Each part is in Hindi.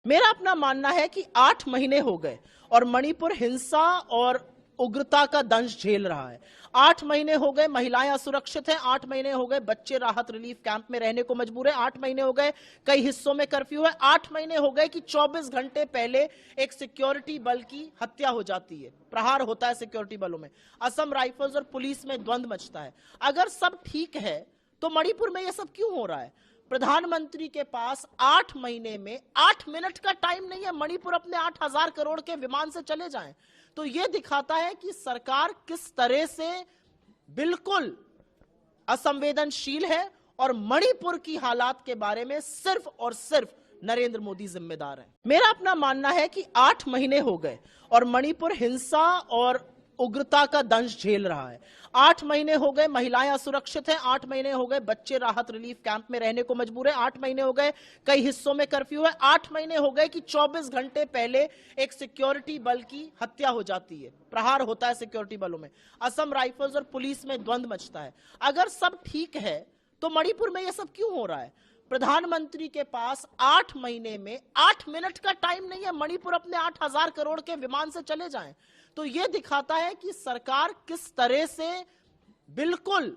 मेरा अपना मानना है कि 8 महीने हो गए और मणिपुर हिंसा और उग्रता का दंश झेल रहा है। 8 महीने हो गए महिलाएं असुरक्षित हैं, 8 महीने हो गए बच्चे राहत रिलीफ कैंप में रहने को मजबूर हैं, 8 महीने हो गए कई हिस्सों में कर्फ्यू है, 8 महीने हो गए कि 24 घंटे पहले एक सिक्योरिटी बल की हत्या हो जाती है, प्रहार होता है सिक्योरिटी बलों में, असम राइफल्स और पुलिस में द्वंद्व मचता है। अगर सब ठीक है तो मणिपुर में यह सब क्यों हो रहा है? प्रधानमंत्री के पास 8 महीने में 8 मिनट का टाइम नहीं है, मणिपुर अपने 8,000 करोड़ के विमान से चले जाएं। तो यह दिखाता है कि सरकार किस तरह से बिल्कुल असंवेदनशील है और मणिपुर की हालात के बारे में सिर्फ और सिर्फ नरेंद्र मोदी जिम्मेदार है। मेरा अपना मानना है कि 8 महीने हो गए और मणिपुर हिंसा और उग्रता का दंश झेल रहा है। 8 महीने हो गए महिलाएं असुरक्षित हैं, 8 महीने हो गए बच्चे राहत रिलीफ कैंप में रहने को मजबूर हैं, 8 महीने हो गए कई हिस्सों में कर्फ्यू है, 8 महीने हो गए कि 24 घंटे पहले एक सिक्योरिटी बल की हत्या हो जाती है, प्रहार होता है सिक्योरिटी बलों में, असम राइफल्स और पुलिस में द्वंद्व मचता है। अगर सब ठीक है तो मणिपुर में यह सब क्यों हो रहा है? प्रधानमंत्री के पास 8 महीने में 8 मिनट का टाइम नहीं है, मणिपुर अपने 8,000 करोड़ के विमान से चले जाएं। तो यह दिखाता है कि सरकार किस तरह से बिल्कुल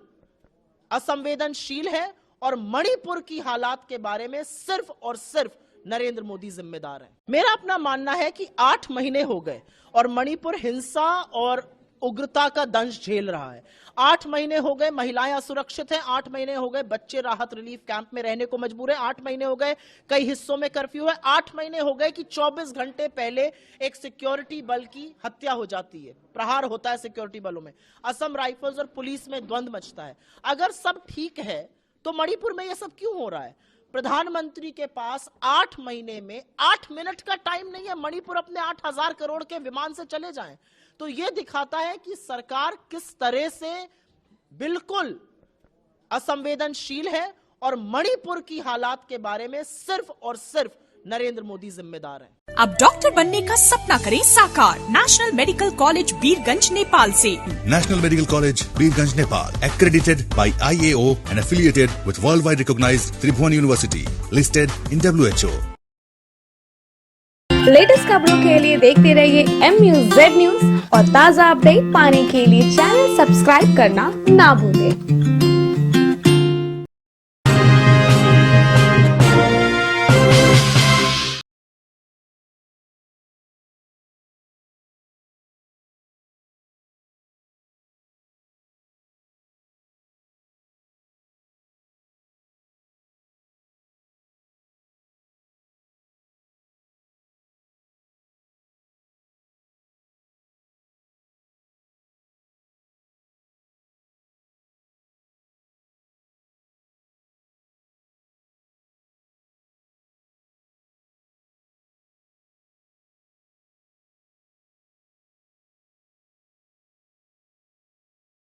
असंवेदनशील है और मणिपुर की हालात के बारे में सिर्फ और सिर्फ नरेंद्र मोदी जिम्मेदार है। मेरा अपना मानना है कि 8 महीने हो गए और मणिपुर हिंसा और उग्रता का दंश झेल रहा है। 8 महीने हो गए महिलाएं असुरक्षित हैं, 8 महीने हो गए बच्चे राहत रिलीफ कैंप में रहने को मजबूर हैं, 8 महीने हो गए कई हिस्सों में कर्फ्यू है, 8 महीने हो गए कि 24 घंटे पहले एक सिक्योरिटी बल की हत्या हो जाती है, प्रहार होता है सिक्योरिटी बलों में, असम राइफल्स और पुलिस में द्वंद्व मचता है। अगर सब ठीक है तो मणिपुर में यह सब क्यों हो रहा है? प्रधानमंत्री के पास 8 महीने में 8 मिनट का टाइम नहीं है, मणिपुर अपने 8,000 करोड़ के विमान से चले जाएं। तो यह दिखाता है कि सरकार किस तरह से बिल्कुल असंवेदनशील है और मणिपुर की हालात के बारे में सिर्फ और सिर्फ नरेंद्र मोदी जिम्मेदार है। अब डॉक्टर बनने का सपना करें साकार national medical college Birgunj Nepal से। National Medical College, Birganj, Nepal, accredited by IAO and affiliated with worldwide recognized Tribhuvan University, listed in WHO. Latest खबरों के लिए देखते रहिए MUZ न्यूज और ताज़ा अपडेट पाने के लिए चैनल सब्सक्राइब करना ना भूलें।